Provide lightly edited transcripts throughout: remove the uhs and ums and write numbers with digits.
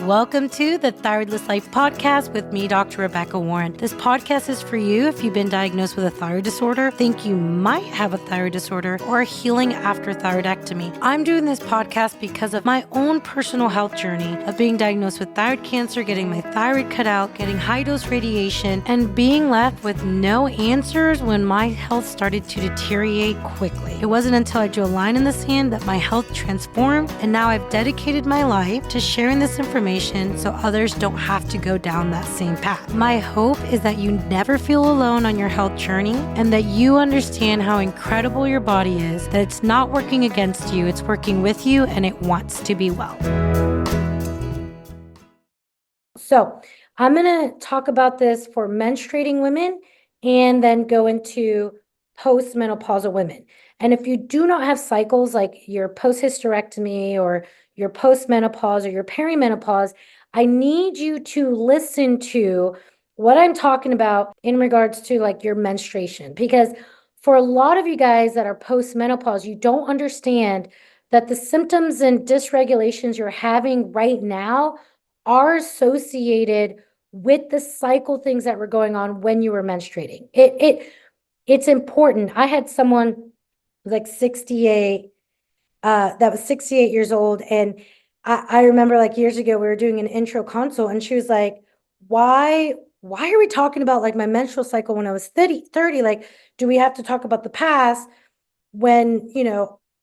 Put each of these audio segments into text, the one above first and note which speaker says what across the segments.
Speaker 1: Welcome to the Thyroidless Life podcast with me, Dr. Rebecca Warren. This podcast is for you if you've been diagnosed with a thyroid disorder, think you might have a thyroid disorder, or are healing after thyroidectomy. I'm doing this podcast because of my own personal health journey of being diagnosed with thyroid cancer, getting my thyroid cut out, getting high-dose radiation, and being left with no answers when my health started to deteriorate quickly. It wasn't until I drew a line in the sand that my health transformed, and now I've dedicated my life to sharing this information so others don't have to go down that same path. My hope is that you never feel alone on your health journey and that you understand how incredible your body is, that it's not working against you, it's working with you, and it wants to be well. So I'm going to talk about this for menstruating women and then go into postmenopausal women. And if you do not have cycles like your post-hysterectomy or your postmenopause or your perimenopause, I need you to listen to what I'm talking about in regards to like your menstruation. Because for a lot of you guys that are postmenopause, you don't understand that the symptoms and dysregulations you're having right now are associated with the cycle things that were going on when you were menstruating. It's important. I had someone like 68 that was 68 years old. And I remember like years ago, we were doing an intro consult and she was like, why are we talking about like my menstrual cycle when I was 30? Like, do we have to talk about the past when,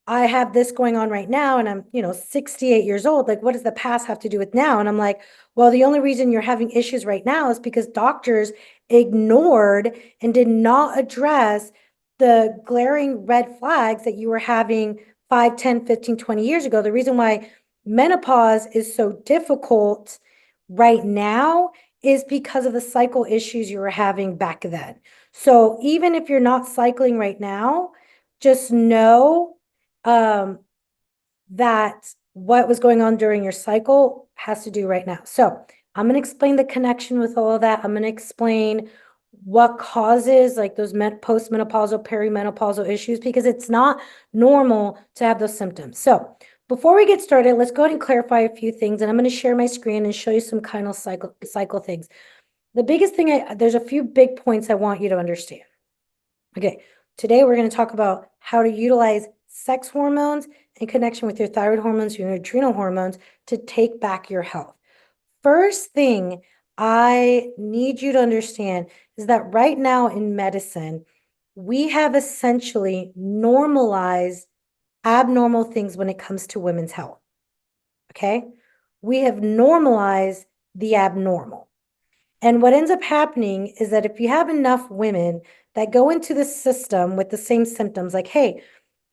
Speaker 1: I have this going on right now and I'm, 68 years old? Like, what does the past have to do with now? And I'm like, well, the only reason you're having issues right now is because doctors ignored and did not address the glaring red flags that you were having 5, 10, 15, 20 years ago. The reason why menopause is so difficult right now is because of the cycle issues you were having back then. So even if you're not cycling right now, just know that what was going on during your cycle has to do right now. So I'm going to explain the connection with all of that. I'm going to explain what causes like those postmenopausal, perimenopausal issues, because it's not normal to have those symptoms. So before we get started, let's go ahead and clarify a few things. And I'm going to share my screen and show you some kind of cycle things. The biggest thing, there's a few big points I want you to understand. Okay, today we're going to talk about how to utilize sex hormones in connection with your thyroid hormones, your adrenal hormones to take back your health. First thing I need you to understand is that right now in medicine, we have essentially normalized abnormal things when it comes to women's health. Okay? We have normalized the abnormal. And what ends up happening is that if you have enough women that go into the system with the same symptoms, like, hey,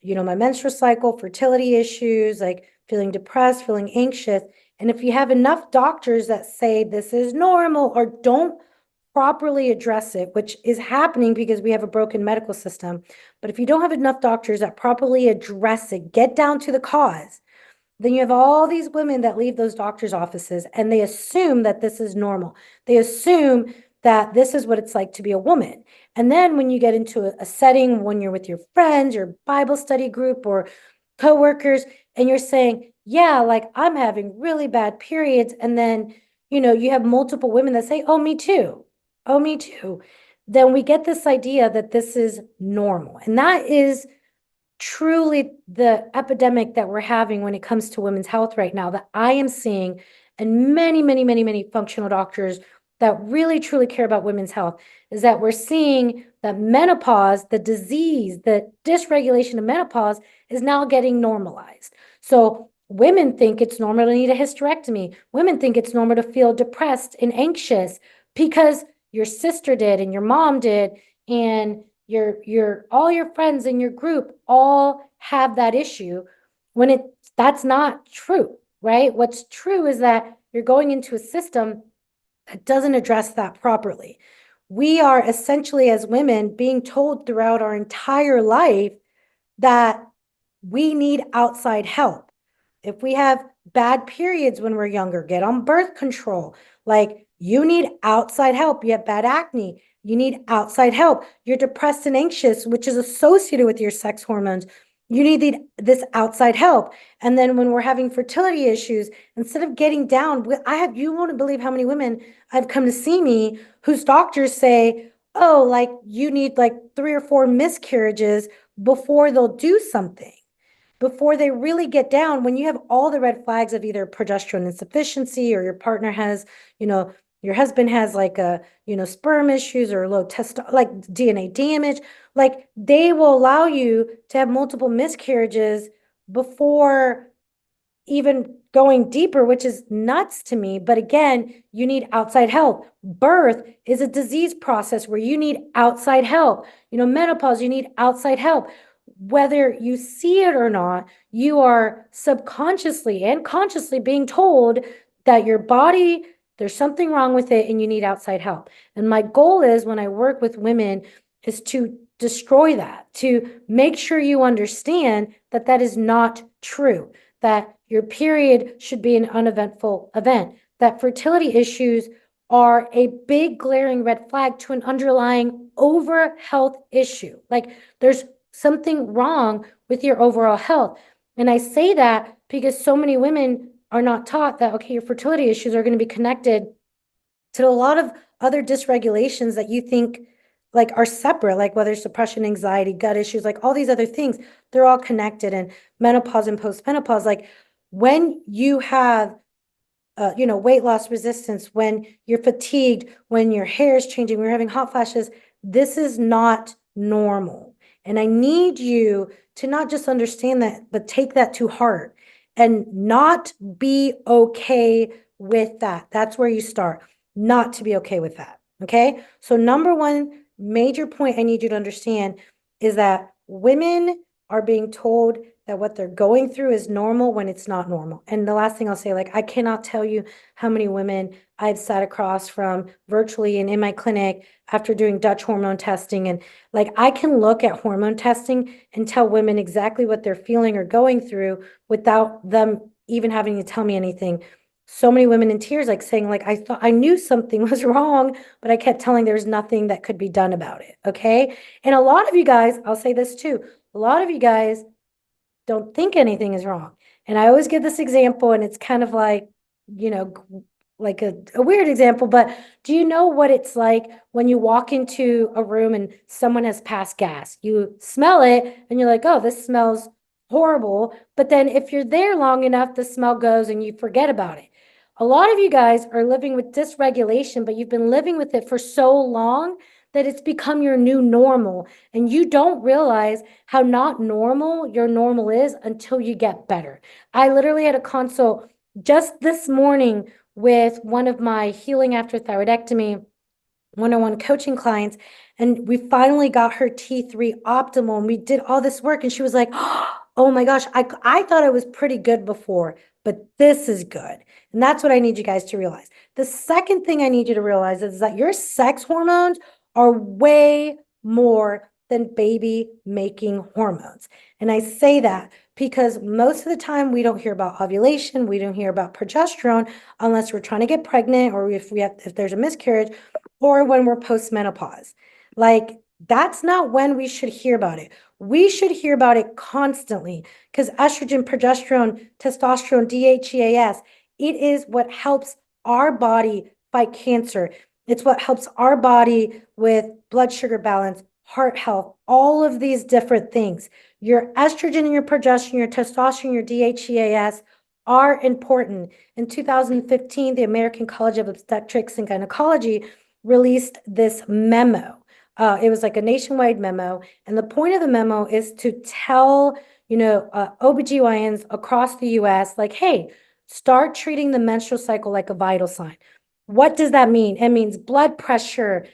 Speaker 1: my menstrual cycle, fertility issues, like feeling depressed, feeling anxious. And if you have enough doctors that say this is normal or don't properly address it, which is happening because we have a broken medical system, but if you don't have enough doctors that properly address it, get down to the cause, then you have all these women that leave those doctors' offices and they assume that this is normal. They assume that this is what it's like to be a woman. And then when you get into a setting, when you're with your friends, your Bible study group or coworkers, and you're saying, yeah, like I'm having really bad periods. And then, you have multiple women that say, oh, me too. Oh, me too. Then we get this idea that this is normal. And that is truly the epidemic that we're having when it comes to women's health right now that I am seeing, and many, many, many, many functional doctors that really, truly care about women's health, is that we're seeing that menopause, the disease, the dysregulation of menopause is now getting normalized. So women think it's normal to need a hysterectomy. Women think it's normal to feel depressed and anxious because your sister did and your mom did, and your all your friends in your group all have that issue, when that's not true, right? What's true is that you're going into a system that doesn't address that properly. We are essentially, as women, being told throughout our entire life that we need outside help. If we have bad periods when we're younger, get on birth control. Like, you need outside help. You have bad acne, you need outside help. You're depressed and anxious, which is associated with your sex hormones. You need this outside help. And then when we're having fertility issues, instead of getting down, you won't believe how many women I've come to see me whose doctors say, oh, like you need like 3 or 4 miscarriages before they'll do something, before they really get down. When you have all the red flags of either progesterone insufficiency, or your partner has, your husband has like sperm issues or low like DNA damage, like they will allow you to have multiple miscarriages before even going deeper, which is nuts to me. But again, you need outside help. Birth is a disease process where you need outside help. Menopause, you need outside help. Whether you see it or not, you are subconsciously and consciously being told that your body, there's something wrong with it and you need outside help. And my goal is, when I work with women, is to destroy that, to make sure you understand that that is not true, that your period should be an uneventful event, that fertility issues are a big glaring red flag to an underlying over health issue. Like there's something wrong with your overall health. And I say that because so many women are not taught that, okay, your fertility issues are going to be connected to a lot of other dysregulations that you think like are separate, like whether it's depression, anxiety, gut issues, like all these other things, they're all connected. And menopause and postmenopause, like when you have weight loss resistance, when you're fatigued, when your hair is changing, when you're having hot flashes, this is not normal. And I need you to not just understand that, but take that to heart and not be okay with that. That's where you start, not to be okay with that. Okay. So number one major point I need you to understand is that women are being told that what they're going through is normal when it's not normal. And the last thing I'll say, like, I cannot tell you how many women I've sat across from virtually and in my clinic after doing Dutch hormone testing. And like, I can look at hormone testing and tell women exactly what they're feeling or going through without them even having to tell me anything. So many women in tears, like saying, like, I thought I knew something was wrong, but I kept telling there's nothing that could be done about it. Okay. And a lot of you guys, I'll say this too, a lot of you guys don't think anything is wrong. And I always give this example, and it's kind of like, like a weird example, but do you know what it's like when you walk into a room and someone has passed gas? You smell it and you're like, oh, this smells horrible. But then if you're there long enough, the smell goes and you forget about it. A lot of you guys are living with dysregulation, but you've been living with it for so long that it's become your new normal. And you don't realize how not normal your normal is until you get better. I literally had a consult just this morning with one of my healing after thyroidectomy one-on-one coaching clients, and we finally got her T3 optimal, and we did all this work, and she was like, oh my gosh, I thought it was pretty good before, but this is good. And that's what I need you guys to realize. The second thing I need you to realize is that your sex hormones are way more than baby making hormones. And I say that because most of the time we don't hear about ovulation, we don't hear about progesterone unless we're trying to get pregnant, or if there's a miscarriage, or when we're postmenopause. Like, that's not when we should hear about it. We should hear about it constantly, because estrogen, progesterone, testosterone, DHEAS, it is what helps our body fight cancer. It's what helps our body with blood sugar balance, heart health, all of these different things. Your estrogen and your progesterone, your testosterone, your DHEAS are important. In 2015, the American College of Obstetrics and Gynecology released this memo. It was like a nationwide memo. And the point of the memo is to tell, OBGYNs across the US, like, hey, start treating the menstrual cycle like a vital sign. What does that mean? It means blood pressure,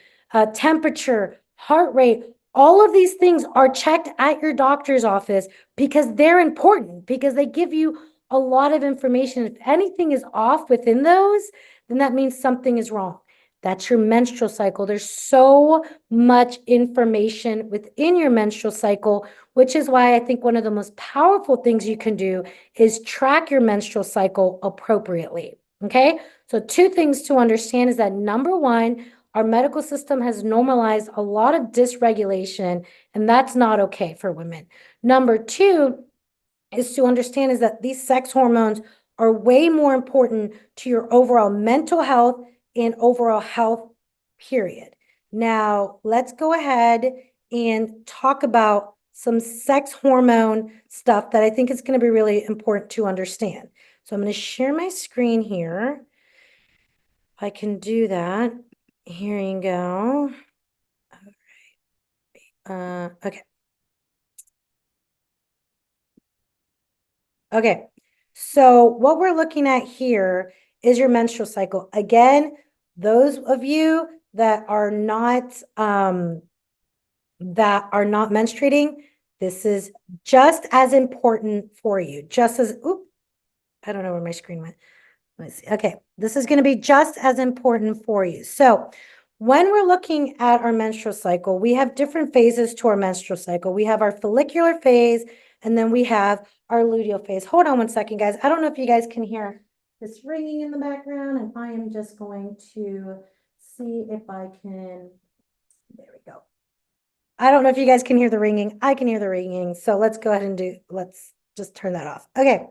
Speaker 1: temperature, heart rate. All of these things are checked at your doctor's office because they're important, because they give you a lot of information. If anything is off within those, then that means something is wrong. That's your menstrual cycle. There's so much information within your menstrual cycle, which is why I think one of the most powerful things you can do is track your menstrual cycle appropriately. Okay. So 2 things to understand is that number one, Our medical system has normalized a lot of dysregulation, and that's not okay for women. Number two is to understand is that these sex hormones are way more important to your overall mental health and overall health, period. Now, let's go ahead and talk about some sex hormone stuff that I think is going to be really important to understand. So I'm going to share my screen here. I can do that. Here you go. Okay. Okay. So what we're looking at here is your menstrual cycle. Again, those of you that are not menstruating, this is just as important for you. Just as, oop, I don't know where my screen went. Let's see. Okay, this is going to be just as important for you. So when we're looking at our menstrual cycle, we have different phases to our menstrual cycle. We have our follicular phase, and then we have our luteal phase. Hold on one second, guys. I don't know if you guys can hear this ringing in the background, and I am just going to see if I can, there we go. I don't know if you guys can hear the ringing. I can hear the ringing. So let's go ahead and let's just turn that off. Okay.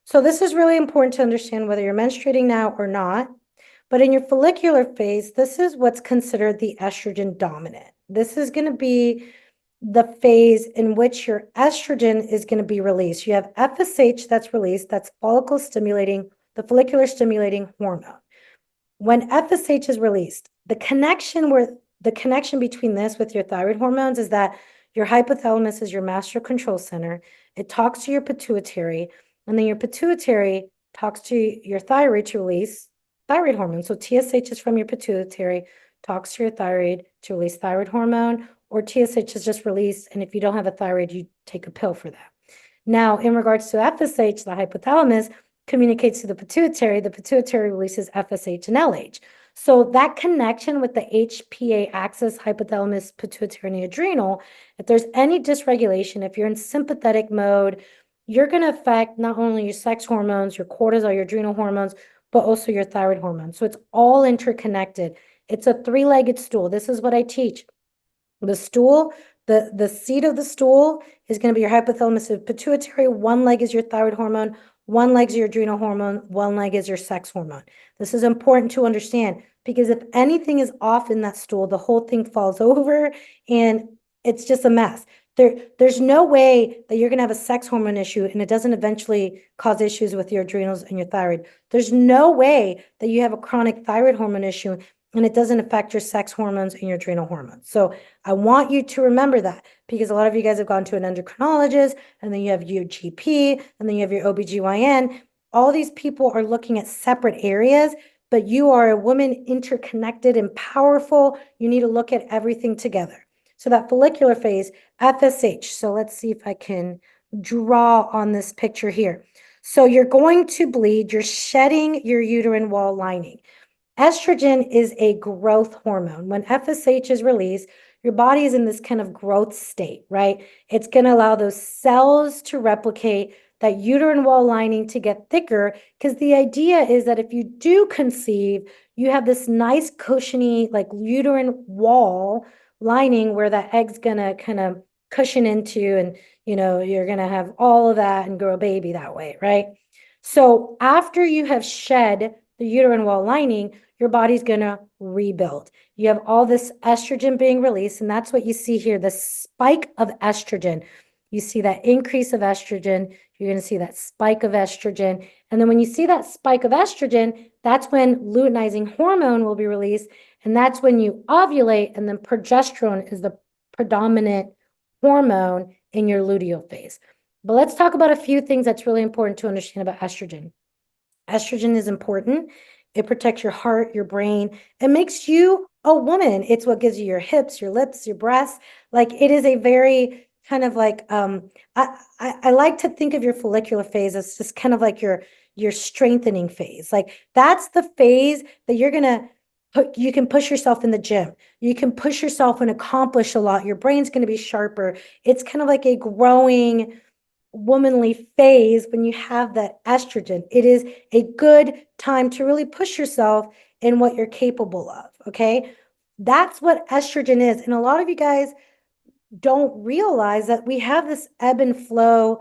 Speaker 1: So this is really important to understand whether you're menstruating now or not. But in your follicular phase, this is what's considered the estrogen dominant. This is going to be the phase in which your estrogen is going to be released. You have FSH that's released, that's follicle stimulating, the follicular stimulating hormone. When FSH is released, the connection between this with your thyroid hormones is that your hypothalamus is your master control center. It talks to your pituitary, and then your pituitary talks to your thyroid to release thyroid hormone. So TSH is from your pituitary, talks to your thyroid to release thyroid hormone, or TSH is just released, and if you don't have a thyroid, you take a pill for that. Now, in regards to FSH, the hypothalamus communicates to the pituitary releases FSH and LH. So that connection with the HPA axis, hypothalamus, pituitary, and adrenal, if there's any dysregulation, if you're in sympathetic mode, you're going to affect not only your sex hormones, your cortisol, your adrenal hormones, but also your thyroid hormones. So it's all interconnected. It's a three-legged stool. This is what I teach. The stool, the seat of the stool is going to be your hypothalamus and pituitary. One leg is your thyroid hormone. One leg is your adrenal hormone. One leg is your sex hormone. This is important to understand because if anything is off in that stool, the whole thing falls over and it's just a mess. There's no way that you're going to have a sex hormone issue and it doesn't eventually cause issues with your adrenals and your thyroid. There's no way that you have a chronic thyroid hormone issue and it doesn't affect your sex hormones and your adrenal hormones. So I want you to remember that because a lot of you guys have gone to an endocrinologist and then you have your GP and then you have your OBGYN. All these people are looking at separate areas, but you are a woman interconnected and powerful. You need to look at everything together. So that follicular phase, FSH. So let's see if I can draw on this picture here. So you're going to bleed, you're shedding your uterine wall lining. Estrogen is a growth hormone. When FSH is released, your body is in this kind of growth state, right? It's going to allow those cells to replicate, that uterine wall lining to get thicker, because the idea is that if you do conceive, you have this nice cushiony, like uterine wall lining where that egg's going to kind of cushion into, and you're going to have all of that and grow a baby that way, right? So after you have shed the uterine wall lining, your body's going to rebuild. You have all this estrogen being released, and that's what you see here, the spike of estrogen. You see that increase of estrogen. You're going to see that spike of estrogen. And then when you see that spike of estrogen, that's when luteinizing hormone will be released. And that's when you ovulate. And then progesterone is the predominant hormone in your luteal phase. But let's talk about a few things that's really important to understand about estrogen. Estrogen is important. It protects your heart, your brain. It makes you a woman. It's what gives you your hips, your lips, your breasts. Like it is a very kind of like I like to think of your follicular phase as just kind of like your strengthening phase. Like that's the phase that you're gonna you can push yourself in the gym. You can push yourself and accomplish a lot. Your brain's going to be sharper. It's kind of like a growing womanly phase when you have that estrogen. It is a good time to really push yourself in what you're capable of, okay? That's what estrogen is. And a lot of you guys don't realize that we have this ebb and flow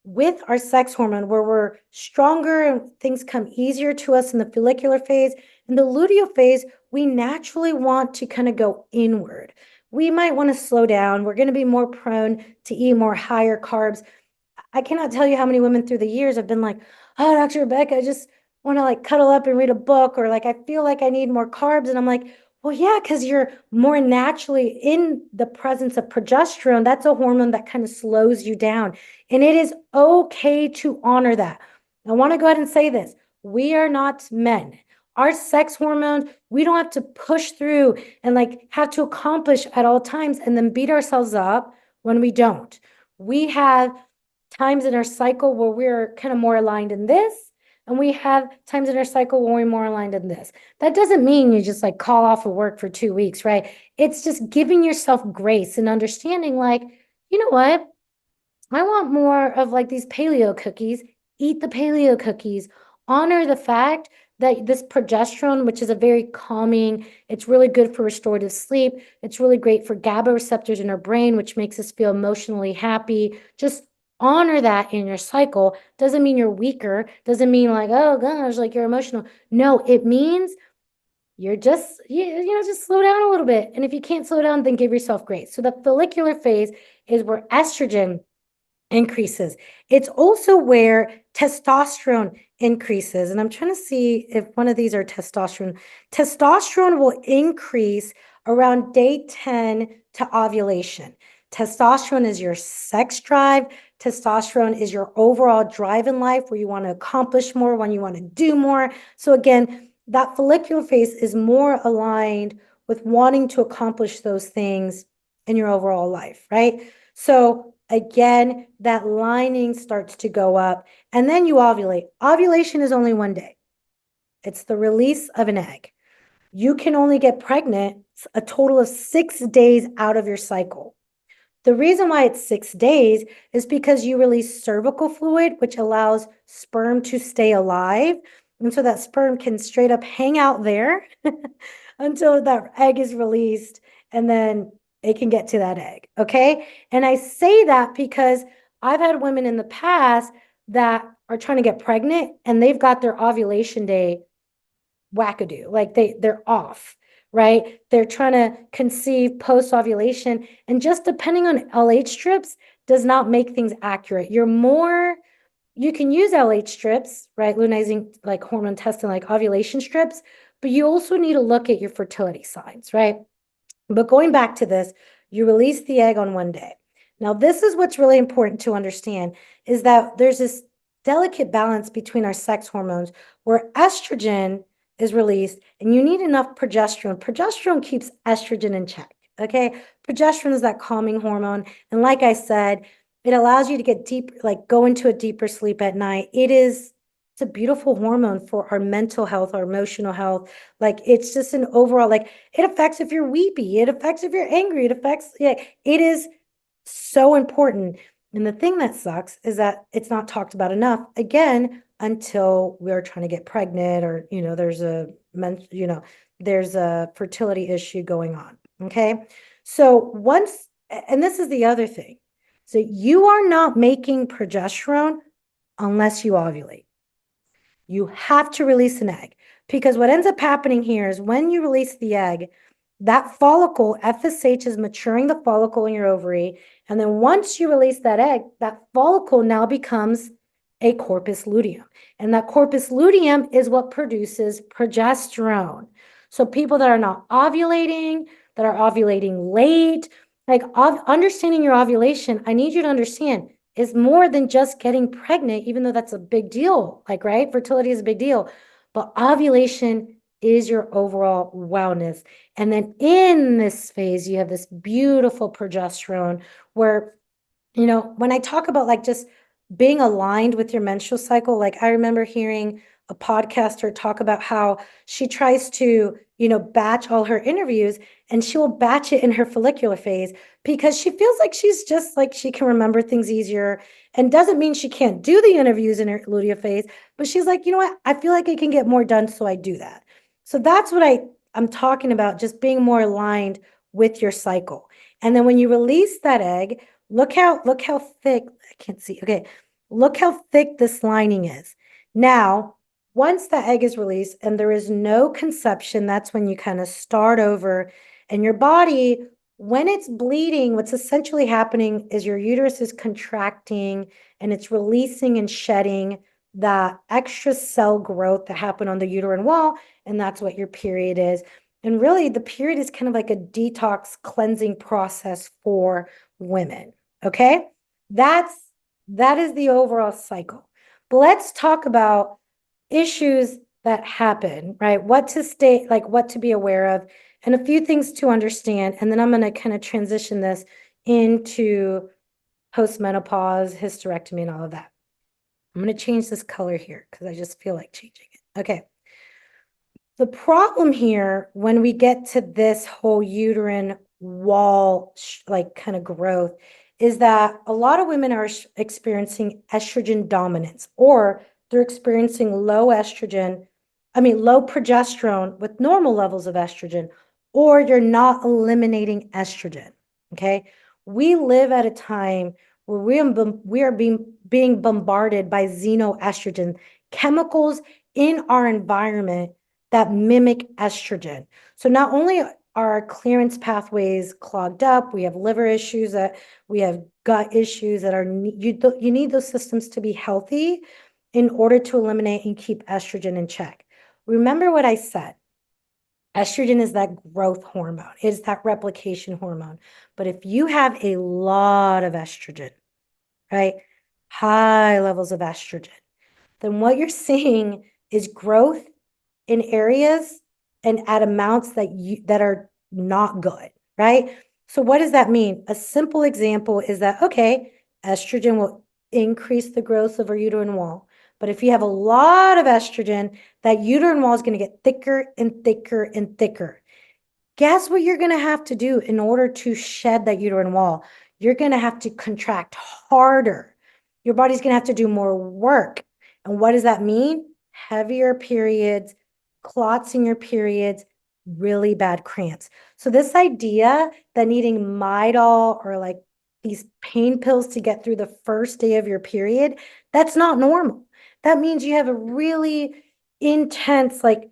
Speaker 1: with our sex hormone where we're stronger and things come easier to us in the follicular phase. In the luteal phase, we naturally want to kind of go inward. We might want to slow down. We're going to be more prone to eat more higher carbs. I cannot tell you how many women through the years have been like, oh, Dr. Rebecca, I just want to like cuddle up and read a book, or like I feel like I need more carbs. And I'm like, well, yeah, because you're more naturally in the presence of progesterone. That's a hormone that kind of slows you down. And it is okay to honor that. I want to go ahead and say this. We are not men. Our sex hormones, we don't have to push through and like have to accomplish at all times and then beat ourselves up when we don't. We have times in our cycle where we're kind of more aligned in this, and we have times in our cycle when we're more aligned in this. That doesn't mean you just like call off of work for 2 weeks, right? It's just giving yourself grace and understanding, like, you know what? I want more of like these paleo cookies. Eat the paleo cookies. Honor the fact that this progesterone, which is a very calming, it's really good for restorative sleep. It's really great for GABA receptors in our brain, which makes us feel emotionally happy. Just honor that in your cycle. Doesn't mean you're weaker. Doesn't mean like, oh gosh, like you're emotional. No, it means you're just, just slow down a little bit. And if you can't slow down, then give yourself grace. So the follicular phase is where estrogen increases. It's also where testosterone increases. And I'm trying to see if one of these are testosterone. Testosterone will increase around day 10 to ovulation. Testosterone is your sex drive. Testosterone is your overall drive in life where you want to accomplish more, when you want to do more. So again, that follicular phase is more aligned with wanting to accomplish those things in your overall life, right? So again, that lining starts to go up, and then you ovulate. Ovulation is only 1 day. It's the release of an egg. You can only get pregnant a total of 6 days out of your cycle. The reason why it's 6 days is because you release cervical fluid, which allows sperm to stay alive. And so that sperm can straight up hang out there until that egg is released, and then it can get to that egg. Okay. And I say that because I've had women in the past that are trying to get pregnant and they've got their ovulation day wackadoo, like they're off, right? They're trying to conceive post ovulation, and just depending on LH strips does not make things accurate. You can use LH strips, right? Luteinizing like hormone testing, like ovulation strips, but you also need to look at your fertility signs, right? But going back to this, you release the egg on 1 day. Now, this is what's really important to understand, is that there's this delicate balance between our sex hormones where estrogen is released and you need enough progesterone. Progesterone keeps estrogen in check, okay? Progesterone is that calming hormone. And like I said, it allows you to get deep, like go into a deeper sleep at night. It's a beautiful hormone for our mental health, our emotional health. Like it's just an overall, like it affects if you're weepy, it affects if you're angry, it affects, yeah, it is so important. And the thing that sucks is that it's not talked about enough, again, until we're trying to get pregnant, or, there's a fertility issue going on. Okay. So and this is the other thing. So you are not making progesterone unless you ovulate. You have to release an egg, because what ends up happening here is when you release the egg, that follicle, FSH, is maturing the follicle in your ovary. And then once you release that egg, that follicle now becomes a corpus luteum. And that corpus luteum is what produces progesterone. So people that are not ovulating, that are ovulating late, like understanding your ovulation, I need you to understand, is more than just getting pregnant, even though that's a big deal, like, right? Fertility is a big deal, but ovulation is your overall wellness. And then in this phase, you have this beautiful progesterone where, when I talk about like just being aligned with your menstrual cycle, like I remember hearing a podcaster talk about how she tries to, batch all her interviews, and she will batch it in her follicular phase because she feels like she's just like she can remember things easier, and doesn't mean she can't do the interviews in her luteal phase, but she's like, you know what? I feel like I can get more done, so I do that. So that's what I I'm talking about just being more aligned with your cycle. And then when you release that egg, look how thick, I can't see. Okay. Look how thick this lining is. Now, once the egg is released and there is no conception, that's when you kind of start over. And your body, when it's bleeding, what's essentially happening is your uterus is contracting and it's releasing and shedding that extra cell growth that happened on the uterine wall. And that's what your period is. And really, the period is kind of like a detox cleansing process for women. Okay. That is the overall cycle. But let's talk about issues that happen, right? What to stay, like what to be aware of, and a few things to understand. And then I'm going to kind of transition this into postmenopause, hysterectomy, and all of that. I'm going to change this color here because I just feel like changing it. Okay. The problem here, when we get to this whole uterine wall, like kind of growth, is that a lot of women are experiencing estrogen dominance, or they're experiencing low estrogen, low progesterone with normal levels of estrogen, or you're not eliminating estrogen. Okay. We live at a time where we are being bombarded by xenoestrogen chemicals in our environment that mimic estrogen. So not only are our clearance pathways clogged up, we have liver issues, that we have gut issues that are you need those systems to be healthy in order to eliminate and keep estrogen in check. Remember what I said. Estrogen is that growth hormone. It's that replication hormone. But if you have a lot of estrogen, right? High levels of estrogen, then what you're seeing is growth in areas and at amounts that are not good, right? So what does that mean? A simple example is that, okay, estrogen will increase the growth of our uterine wall. But if you have a lot of estrogen, that uterine wall is going to get thicker and thicker and thicker. Guess what you're going to have to do in order to shed that uterine wall? You're going to have to contract harder. Your body's going to have to do more work. And what does that mean? Heavier periods, clots in your periods, really bad cramps. So this idea that needing Midol or like these pain pills to get through the first day of your period, that's not normal. That means you have a really intense like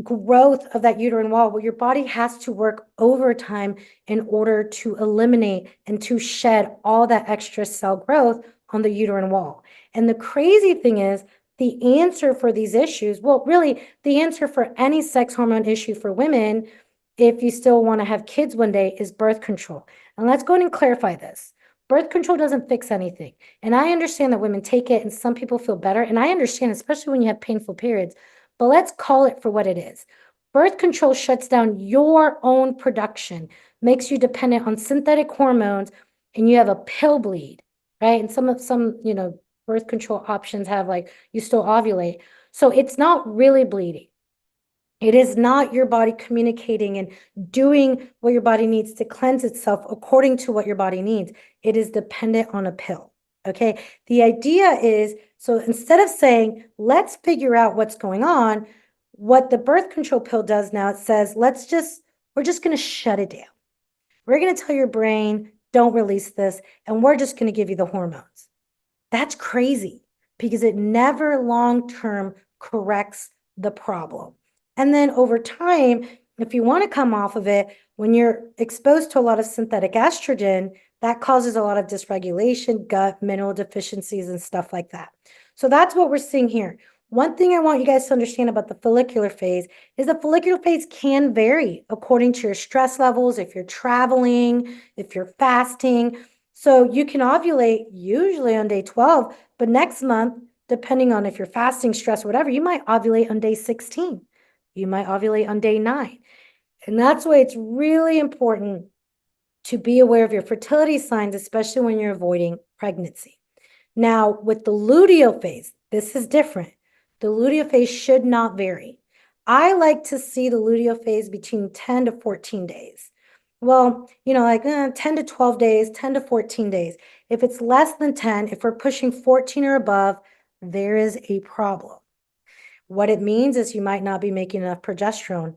Speaker 1: growth of that uterine wall where your body has to work overtime in order to eliminate and to shed all that extra cell growth on the uterine wall. And the crazy thing is, the answer for these issues, well, really, the answer for any sex hormone issue for women, if you still want to have kids one day, is birth control. And let's go ahead and clarify this. Birth control doesn't fix anything. And I understand that women take it and some people feel better. And I understand, especially when you have painful periods, but let's call it for what it is. Birth control shuts down your own production, makes you dependent on synthetic hormones, and you have a pill bleed, right? And some, birth control options have like you still ovulate. So it's not really bleeding. It is not your body communicating and doing what your body needs to cleanse itself according to what your body needs. It is dependent on a pill. Okay. The idea is, so instead of saying, let's figure out what's going on, what the birth control pill does now, it says, we're just going to shut it down. We're going to tell your brain, don't release this, and we're just going to give you the hormones. That's crazy because it never long-term corrects the problem. And then over time, if you want to come off of it, when you're exposed to a lot of synthetic estrogen, that causes a lot of dysregulation, gut, mineral deficiencies, and stuff like that. So that's what we're seeing here. One thing I want you guys to understand about the follicular phase is the follicular phase can vary according to your stress levels, if you're traveling, if you're fasting. So you can ovulate usually on day 12, but next month, depending on if you're fasting, stress, whatever, you might ovulate on day 16. You might ovulate on day 9. And that's why it's really important to be aware of your fertility signs, especially when you're avoiding pregnancy. Now, with the luteal phase, this is different. The luteal phase should not vary. I like to see the luteal phase between 10 to 14 days. Well, 10 to 12 days, 10 to 14 days. If it's less than 10, if we're pushing 14 or above, there is a problem. What it means is you might not be making enough progesterone.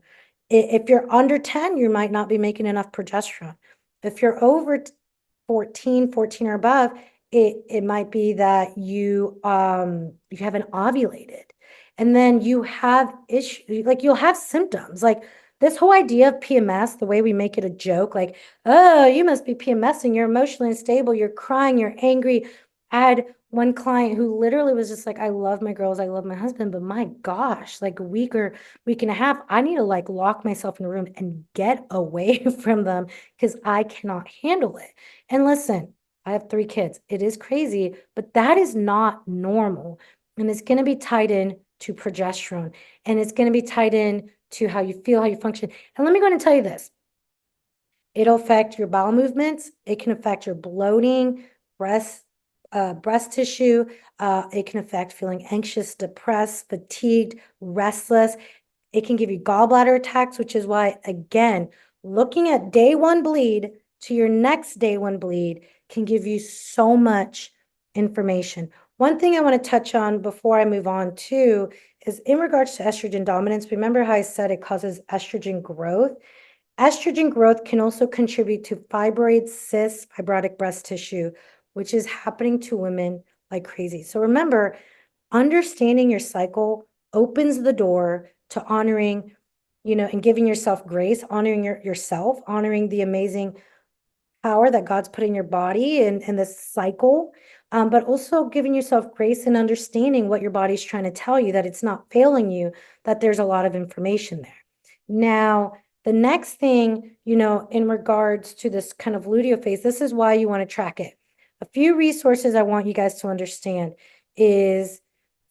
Speaker 1: If you're under 10, you might not be making enough progesterone. If you're over 14 or above, it might be that you haven't ovulated. And then you have issues, like you'll have symptoms. Like this whole idea of PMS, the way we make it a joke, like, oh, you must be PMSing, you're emotionally unstable, you're crying, you're angry. I had one client who literally was just like, I love my girls, I love my husband, but my gosh, like a week and a half, I need to like lock myself in a room and get away from them because I cannot handle it. And listen, I have 3 kids. It is crazy, but that is not normal. And it's going to be tied in to progesterone, and it's going to be tied in to how you feel, how you function. And let me go ahead and tell you this. It'll affect your bowel movements. It can affect your bloating, breast tissue. It can affect feeling anxious, depressed, fatigued, restless. It can give you gallbladder attacks, which is why, again, looking at day one bleed to your next day one bleed can give you so much information. One thing I want to touch on before I move on too is in regards to estrogen dominance. Remember how I said it causes estrogen growth? Estrogen growth can also contribute to fibroid, cysts, fibrotic breast tissue, which is happening to women like crazy. So remember, understanding your cycle opens the door to honoring, and giving yourself grace, honoring yourself, honoring the amazing power that God's put in your body and this cycle, but also giving yourself grace and understanding what your body's trying to tell you, that it's not failing you, that there's a lot of information there. Now, the next thing, in regards to this kind of luteal phase, this is why you want to track it. A few resources I want you guys to understand is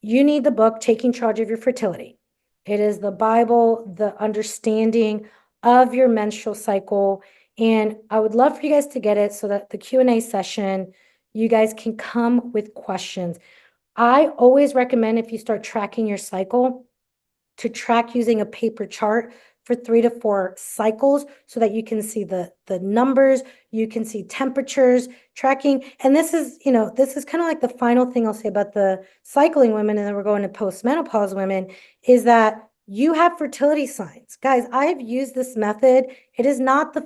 Speaker 1: you need the book, Taking Charge of Your Fertility. It is the Bible, the understanding of your menstrual cycle. And I would love for you guys to get it so that the Q&A session, you guys can come with questions. I always recommend, if you start tracking your cycle, to track using a paper chart for 3 to 4 cycles so that you can see the numbers, you can see temperatures, tracking. And this is kind of like the final thing I'll say about the cycling women, and then we're going to postmenopause women, is that you have fertility signs. Guys, I have used this method. It is not the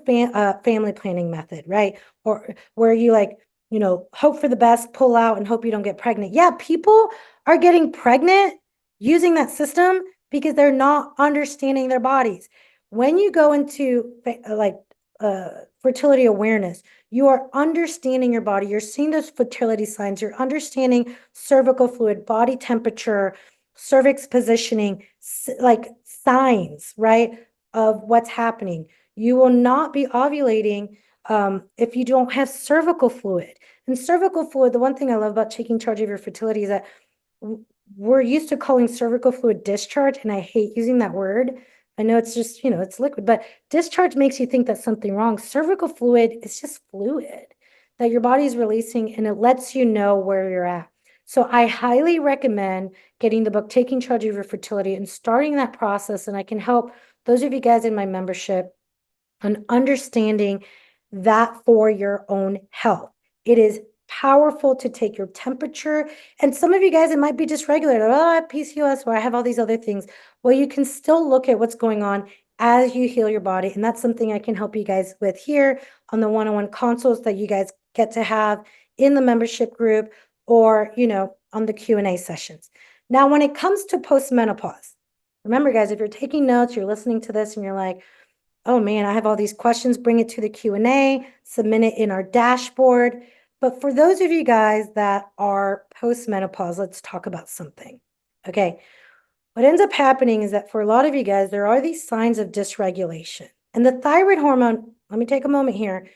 Speaker 1: family planning method, right? Or where you hope for the best, pull out, and hope you don't get pregnant. Yeah, people are getting pregnant using that system because they're not understanding their bodies. When you go into fertility awareness, you are understanding your body. You're seeing those fertility signs. You're understanding cervical fluid, body temperature, cervix positioning, like signs, right, of what's happening. You will not be ovulating if you don't have cervical fluid. And cervical fluid, the one thing I love about taking charge of your fertility is that we're used to calling cervical fluid discharge, and I hate using that word. I know it's just, it's liquid, but discharge makes you think that's something wrong. Cervical fluid is just fluid that your body's releasing, and it lets you know where you're at. So I highly recommend getting the book, Taking Charge of Your Fertility, and starting that process. And I can help those of you guys in my membership on understanding that for your own health. It is powerful to take your temperature. And some of you guys, it might be dysregulated. Oh, I have PCOS, or I have all these other things. Well, you can still look at what's going on as you heal your body. And that's something I can help you guys with here on the one-on-one consults that you guys get to have in the membership group, or, on the Q&A sessions. Now, when it comes to postmenopause, remember, guys, if you're taking notes, you're listening to this and you're like, oh man, I have all these questions, bring it to the Q&A, submit it in our dashboard. But for those of you guys that are postmenopause, let's talk about something. Okay. What ends up happening is that for a lot of you guys, there are these signs of dysregulation. And the thyroid hormone, let me take a moment here.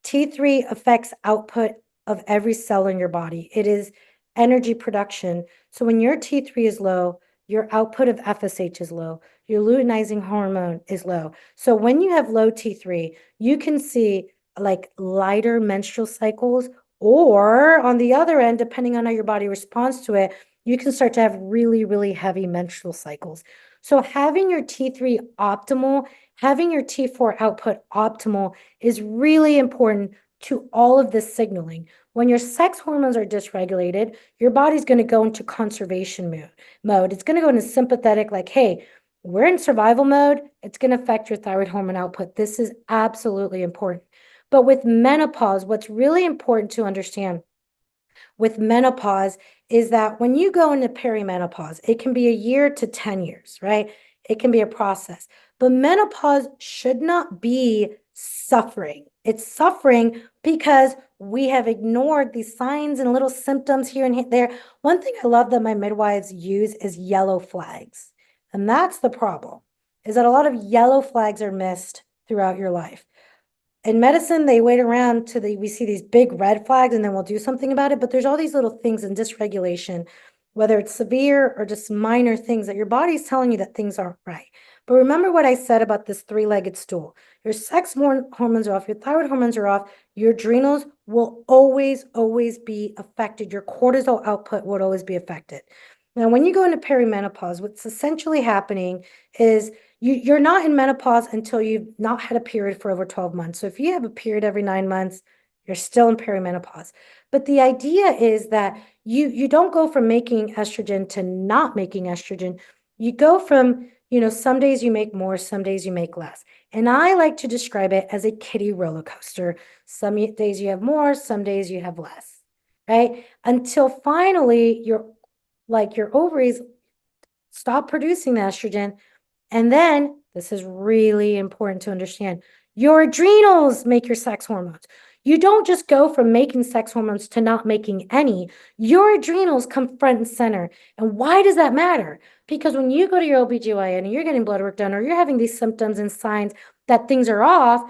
Speaker 1: T3 affects output of every cell in your body. It is energy production. So when your T3 is low, your output of FSH is low. Your luteinizing hormone is low. So when you have low T3, you can see like lighter menstrual cycles, or on the other end, depending on how your body responds to it, you can start to have really, really heavy menstrual cycles. So having your T3 optimal, having your T4 output optimal is really important to all of this signaling. When your sex hormones are dysregulated, your body's going to go into conservation mode. It's going to go into sympathetic, like, hey, we're in survival mode, it's going to affect your thyroid hormone output. This is absolutely important. But with menopause, what's really important to understand with menopause is that when you go into perimenopause, it can be a year to 10 years, right? It can be a process. But menopause should not be suffering. It's suffering because we have ignored these signs and little symptoms here and there. One thing I love that my midwives use is yellow flags. And that's the problem, is that a lot of yellow flags are missed throughout your life. In medicine, they wait around till we see these big red flags and then we'll do something about it. But there's all these little things in dysregulation, whether it's severe or just minor things that your body's telling you that things aren't right. But remember what I said about this three-legged stool. Your sex hormones are off, your thyroid hormones are off, your adrenals will always, always be affected. Your cortisol output would always be affected. Now, when you go into perimenopause, what's essentially happening is you're not in menopause until you've not had a period for over 12 months. So if you have a period every 9 months, you're still in perimenopause. But the idea is that you don't go from making estrogen to not making estrogen. You go from, some days you make more, some days you make less. And I like to describe it as a kiddie roller coaster. Some days you have more, some days you have less, right? Until finally your ovaries stop producing the estrogen. And then, this is really important to understand, your adrenals make your sex hormones. You don't just go from making sex hormones to not making any. Your adrenals come front and center. And why does that matter? Because when you go to your OBGYN and you're getting blood work done or you're having these symptoms and signs that things are off,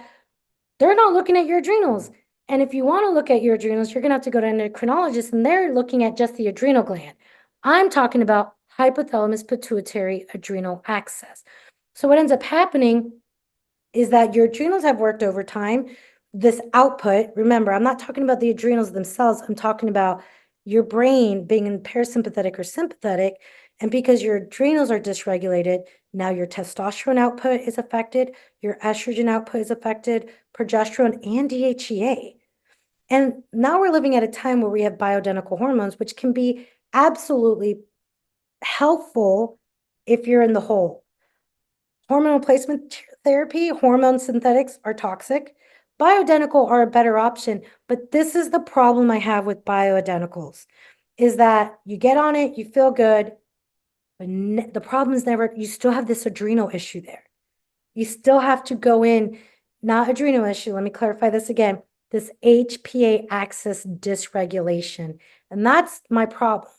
Speaker 1: they're not looking at your adrenals. And if you want to look at your adrenals, you're going to have to go to an endocrinologist and they're looking at just the adrenal gland. I'm talking about hypothalamus pituitary adrenal axis. So what ends up happening is that your adrenals have worked overtime. This output, remember, I'm not talking about the adrenals themselves. I'm talking about your brain being in parasympathetic or sympathetic. And because your adrenals are dysregulated, now your testosterone output is affected, your estrogen output is affected, progesterone and DHEA. And now we're living at a time where we have bioidentical hormones, which can be absolutely helpful if you're in the hole. Hormone replacement therapy, hormone synthetics are toxic. Bioidentical are a better option, but this is the problem I have with bioidenticals, is that you get on it, you feel good, but the problem is you still have this adrenal issue there. You still have to go in, not adrenal issue, let me clarify this again, this HPA axis dysregulation. And that's my problem.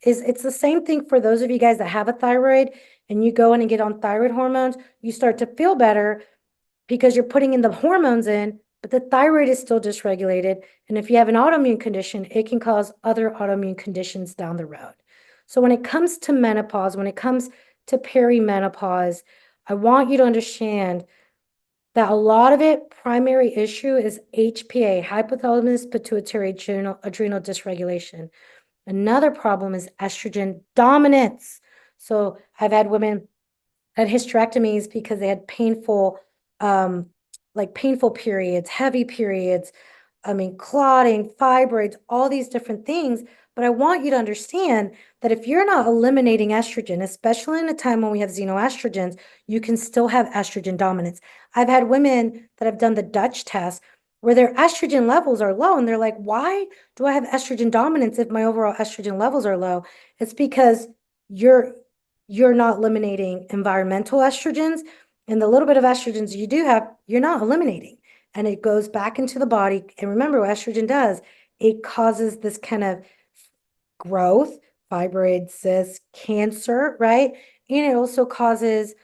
Speaker 1: It's the same thing for those of you guys that have a thyroid and you go in and get on thyroid hormones, you start to feel better because you're putting in the hormones in, but the thyroid is still dysregulated. And if you have an autoimmune condition, it can cause other autoimmune conditions down the road. So when it comes to menopause, when it comes to perimenopause, I want you to understand that a lot of it, primary issue is HPA, hypothalamus pituitary adrenal dysregulation. Another problem is estrogen dominance. So I've had women had hysterectomies because they had painful periods, heavy periods, clotting, fibroids, all these different things. But I want you to understand that if you're not eliminating estrogen, especially in a time when we have xenoestrogens, you can still have estrogen dominance. I've had women that have done the Dutch test where their estrogen levels are low, and they're like, why do I have estrogen dominance if my overall estrogen levels are low? It's because you're not eliminating environmental estrogens, and the little bit of estrogens you do have, you're not eliminating. And it goes back into the body. And remember what estrogen does, it causes this kind of growth, fibroid, cysts, cancer, right? And it also causes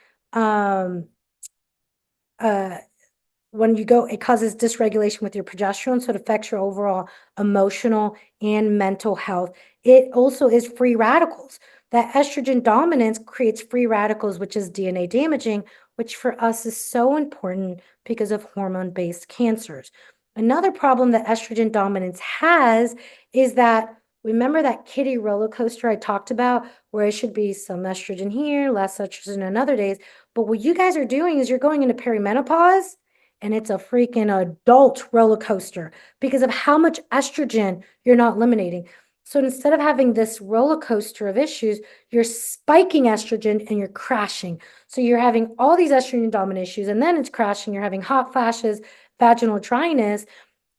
Speaker 1: when you go, it causes dysregulation with your progesterone, so it affects your overall emotional and mental health. It also is free radicals. That estrogen dominance creates free radicals, which is DNA damaging, which for us is so important because of hormone-based cancers. Another problem that estrogen dominance has is that, remember that kiddie roller coaster I talked about, where it should be some estrogen here, less estrogen in other days. But what you guys are doing is you're going into perimenopause, and it's a freaking adult roller coaster because of how much estrogen you're not eliminating. So instead of having this roller coaster of issues, you're spiking estrogen and you're crashing. So you're having all these estrogen dominant issues, and then it's crashing. You're having hot flashes, vaginal dryness.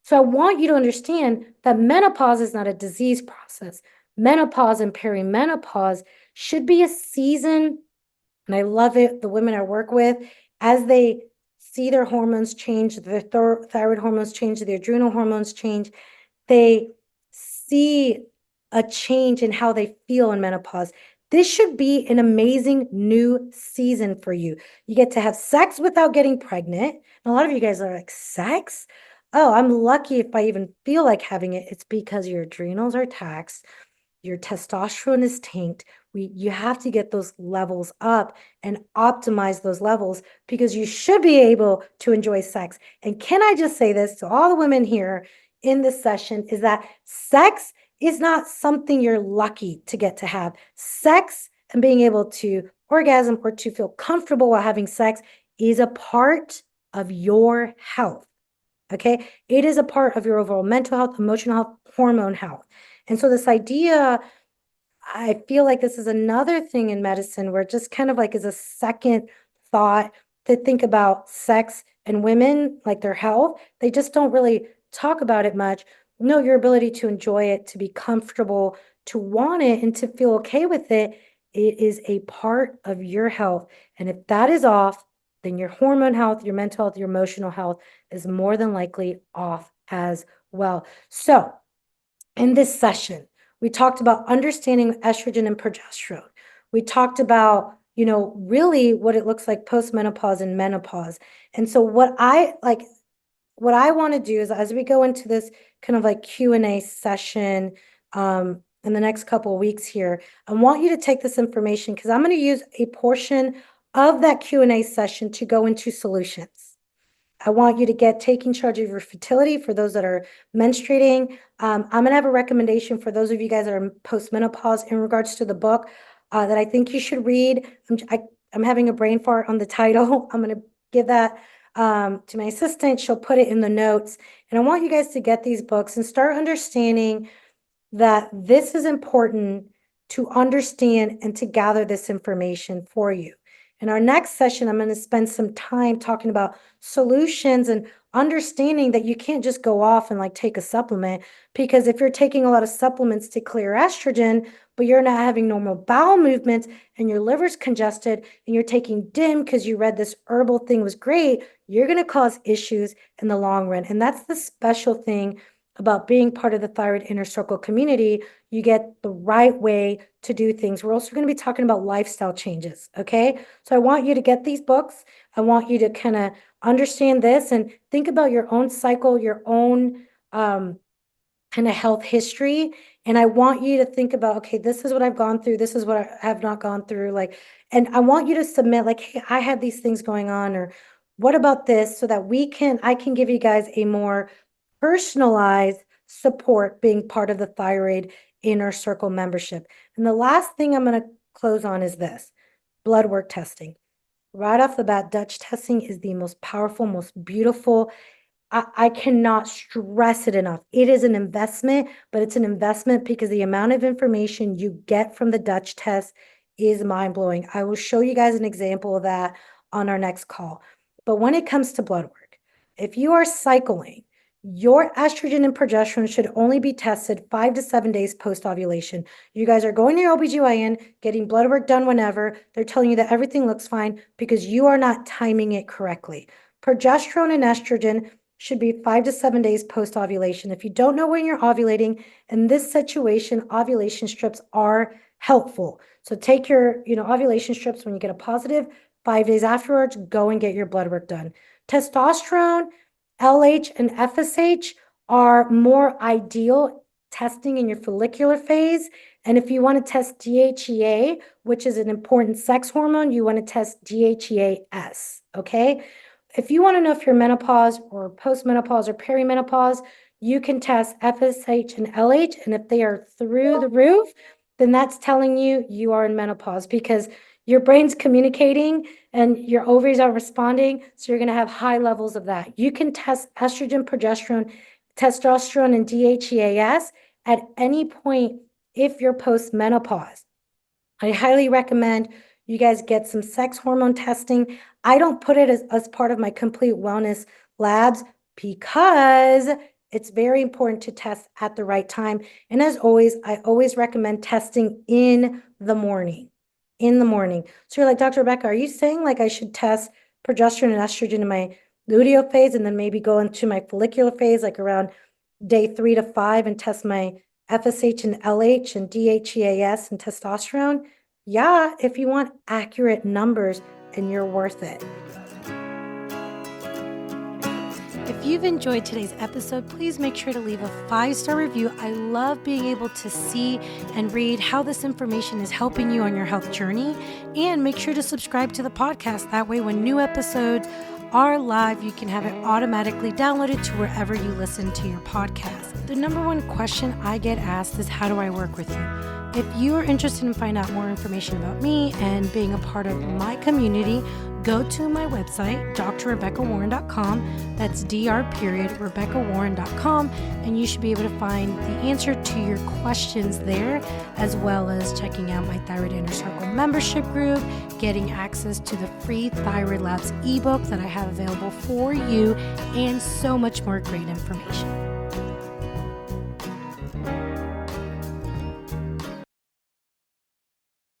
Speaker 1: So I want you to understand that menopause is not a disease process. Menopause and perimenopause should be a season, and I love it. The women I work with, as they see their hormones change, their thyroid hormones change, their adrenal hormones change, they see a change in how they feel in menopause. This should be an amazing new season for you. You get to have sex without getting pregnant. And a lot of you guys are like, sex? Oh, I'm lucky if I even feel like having it. It's because your adrenals are taxed, your testosterone is tanked. You have to get those levels up and optimize those levels because you should be able to enjoy sex. And can I just say this to all the women here in this session is that sex is not something you're lucky to get to have. Sex and being able to orgasm or to feel comfortable while having sex is a part of your health. Okay. It is a part of your overall mental health, emotional health, hormone health. And so this idea, I feel like this is another thing in medicine where it just kind of like is a second thought to think about sex and women, like their health. They just don't really talk about it much. No, your ability to enjoy it, to be comfortable, to want it, and to feel okay with it, it is a part of your health. And if that is off, then your hormone health, your mental health, your emotional health is more than likely off as well. So, in this session, we talked about understanding estrogen and progesterone. We talked about, really what it looks like post-menopause and menopause. And so what I want to do is as we go into this kind of like Q&A session in the next couple of weeks here, I want you to take this information because I'm going to use a portion of that Q&A session to go into solutions. I want you to taking charge of your fertility for those that are menstruating. I'm going to have a recommendation for those of you guys that are postmenopause in regards to the book that I think you should read. I'm having a brain fart on the title. I'm going to give that to my assistant. She'll put it in the notes. And I want you guys to get these books and start understanding that this is important to understand and to gather this information for you. In our next session, I'm going to spend some time talking about solutions and understanding that you can't just go off and like take a supplement, because if you're taking a lot of supplements to clear estrogen, but you're not having normal bowel movements and your liver's congested and you're taking DIM because you read this herbal thing was great, you're going to cause issues in the long run. And that's the special thing about being part of the Thyroid Inner Circle community. You get the right way to do things. We're also going to be talking about lifestyle changes, okay? So I want you to get these books. I want you to kind of understand this and think about your own cycle, your own kind of health history. And I want you to think about, okay, this is what I've gone through. This is what I have not gone through. And I want you to submit like, hey, I have these things going on, or what about this, so that I can give you guys a more personalized support being part of the Thyroid Inner Circle membership. And the last thing I'm going to close on is this: blood work testing. Right off the bat, Dutch testing is the most powerful, most beautiful. I cannot stress it enough. It is an investment, but it's an investment because the amount of information you get from the Dutch test is mind-blowing. I will show you guys an example of that on our next call. But when it comes to blood work, if you are cycling, your estrogen and progesterone should only be tested 5 to 7 days post-ovulation. You guys are going to your OBGYN, getting blood work done whenever. They're telling you that everything looks fine because you are not timing it correctly. Progesterone and estrogen should be 5 to 7 days post-ovulation. If you don't know when you're ovulating, in this situation, ovulation strips are helpful. So take your, ovulation strips when you get a positive. 5 days afterwards, go and get your blood work done. Testosterone, LH, and FSH are more ideal testing in your follicular phase. And if you want to test DHEA, which is an important sex hormone, you want to test DHEA-S, okay? If you want to know if you're menopause or postmenopause or perimenopause, you can test FSH and LH. And if they are through the roof, then that's telling you you are in menopause, because your brain's communicating and your ovaries are responding. So you're going to have high levels of that. You can test estrogen, progesterone, testosterone, and DHEAS. at any point if you're post-menopause. I highly recommend you guys get some sex hormone testing. I don't put it as part of my complete wellness labs because it's very important to test at the right time. And as always, I always recommend testing in the morning. In the morning. So you're like, Dr. Rebecca, are you saying like I should test progesterone and estrogen in my luteal phase and then maybe go into my follicular phase like around day 3 to 5 and test my FSH and LH and DHEAS and testosterone? Yeah, if you want accurate numbers and you're worth it. If you've enjoyed today's episode, please make sure to leave a 5-star review. I love being able to see and read how this information is helping you on your health journey. And make sure to subscribe to the podcast. That way, when new episodes are live, you can have it automatically downloaded to wherever you listen to your podcast. The number one question I get asked is, how do I work with you? If you are interested in finding out more information about me and being a part of my community, go to my website, drrebeccawarren.com. That's dr.rebeccawarren.com. And you should be able to find the answer to your questions there, as well as checking out my Thyroid Inner Circle membership group, getting access to the free Thyroid Labs ebook that I have available for you, and so much more great information.